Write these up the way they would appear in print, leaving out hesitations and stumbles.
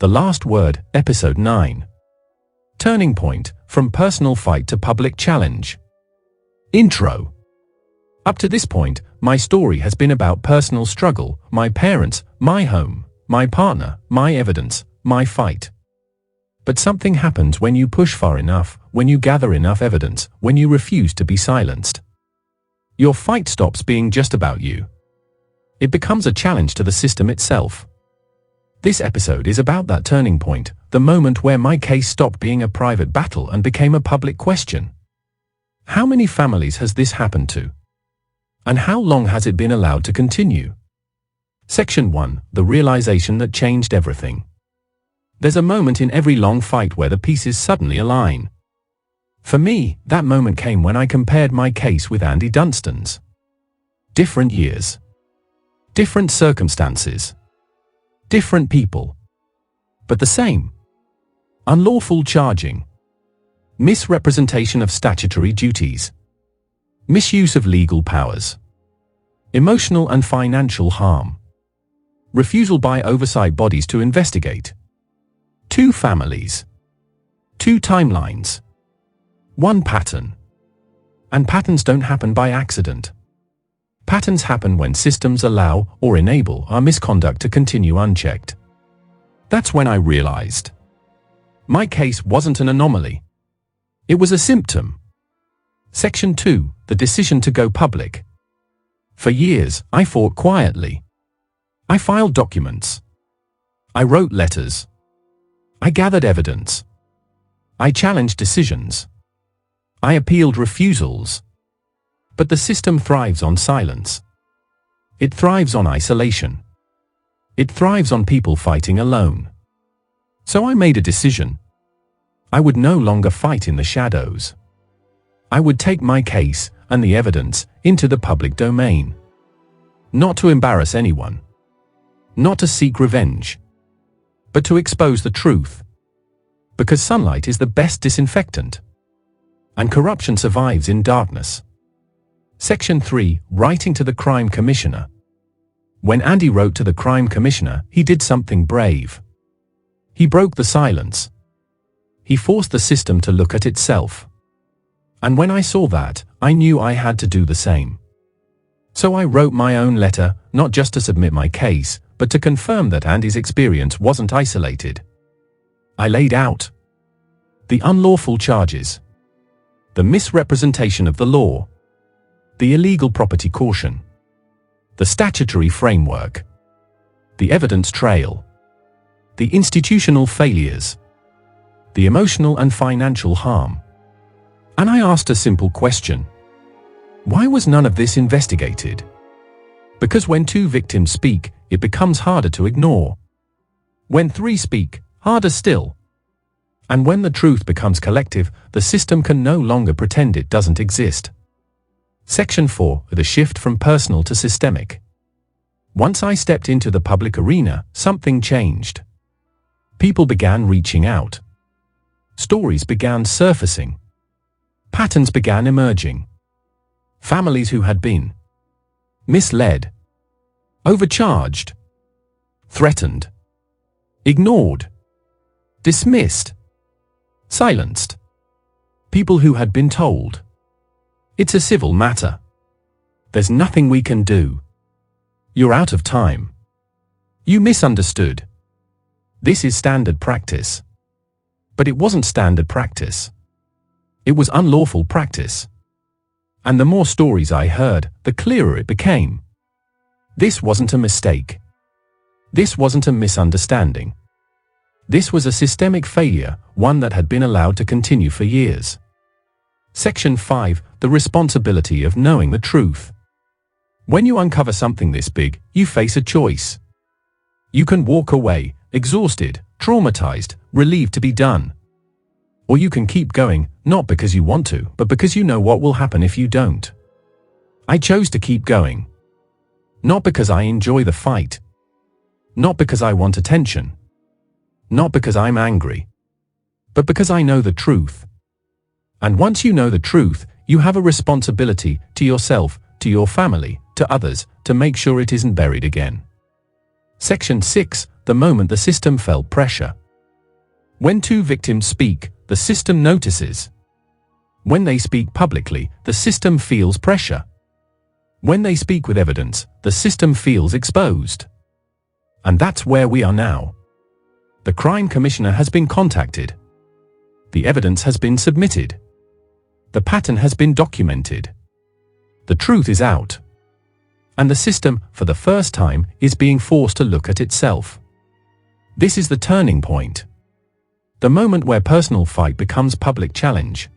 The Last Word, Episode 9. Turning Point, from Personal Fight to Public Challenge. Intro. Up to this point, my story has been about personal struggle, my parents, my home, my partner, my evidence, my fight. But something happens when you push far enough, when you gather enough evidence, when you refuse to be silenced. Your fight stops being just about you. It becomes a challenge to the system itself. This episode is about that turning point, the moment where my case stopped being a private battle and became a public question. How many families has this happened to? And how long has it been allowed to continue? Section 1. The realization that changed everything. There's a moment in every long fight where the pieces suddenly align. For me, that moment came when I compared my case with Andy Dunstan's. Different years. Different circumstances. Different people. But the same. Unlawful charging. Misrepresentation of statutory duties. Misuse of legal powers. Emotional and financial harm. Refusal by oversight bodies to investigate. 2 families. 2 timelines. 1 pattern. And patterns don't happen by accident. Patterns happen when systems allow or enable our misconduct to continue unchecked. That's when I realized. My case wasn't an anomaly. It was a symptom. Section 2. The decision to go public. For years, I fought quietly. I filed documents. I wrote letters. I gathered evidence. I challenged decisions. I appealed refusals. But the system thrives on silence. It thrives on isolation. It thrives on people fighting alone. So I made a decision. I would no longer fight in the shadows. I would take my case and the evidence into the public domain. Not to embarrass anyone. Not to seek revenge. But to expose the truth. Because sunlight is the best disinfectant. And corruption survives in darkness. Section 3. Writing to the Crime Commissioner. When Andy wrote to the Crime Commissioner, he did something brave. He broke the silence. He forced the system to look at itself. And when I saw that, I knew I had to do the same. So I wrote my own letter, not just to submit my case, but to confirm that Andy's experience wasn't isolated. I laid out the unlawful charges, the misrepresentation of the law, the illegal property caution, the statutory framework, the evidence trail, the institutional failures, the emotional and financial harm. And I asked a simple question. Why was none of this investigated? Because when 2 victims speak, it becomes harder to ignore. When 3 speak, harder still. And when the truth becomes collective, the system can no longer pretend it doesn't exist. Section 4. The shift from personal to systemic. Once I stepped into the public arena, something changed. People began reaching out. Stories began surfacing. Patterns began emerging. Families who had been misled, overcharged, threatened, ignored, dismissed, silenced. People who had been told, "It's a civil matter. There's nothing we can do. You're out of time. You misunderstood. This is standard practice." But it wasn't standard practice. It was unlawful practice. And the more stories I heard, the clearer it became. This wasn't a mistake. This wasn't a misunderstanding. This was a systemic failure, one that had been allowed to continue for years. Section 5. The responsibility of knowing the truth. When you uncover something this big, you face a choice. You can walk away, exhausted, traumatized, relieved to be done. Or you can keep going, not because you want to, but because you know what will happen if you don't. I chose to keep going. Not because I enjoy the fight. Not because I want attention. Not because I'm angry. But because I know the truth. And once you know the truth, you have a responsibility to yourself, to your family, to others, to make sure it isn't buried again. Section 6. the moment the system felt pressure. When two victims speak, the system notices. When they speak publicly, the system feels pressure. When they speak with evidence, the system feels exposed. And that's where we are now. The crime commissioner has been contacted. The evidence has been submitted. The pattern has been documented. The truth is out. And the system, for the first time, is being forced to look at itself. This is the turning point. The moment where personal fight becomes public challenge.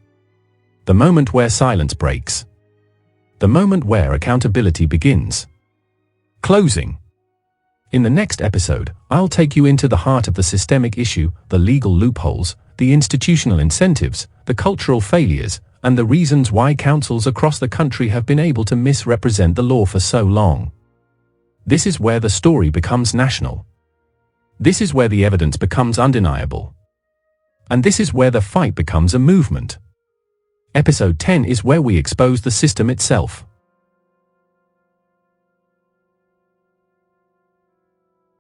The moment where silence breaks. The moment where accountability begins. Closing. In the next episode, I'll take you into the heart of the systemic issue, the legal loopholes, the institutional incentives, the cultural failures, and the reasons why councils across the country have been able to misrepresent the law for so long. This is where the story becomes national. This is where the evidence becomes undeniable. And this is where the fight becomes a movement. Episode 10 is where we expose the system itself.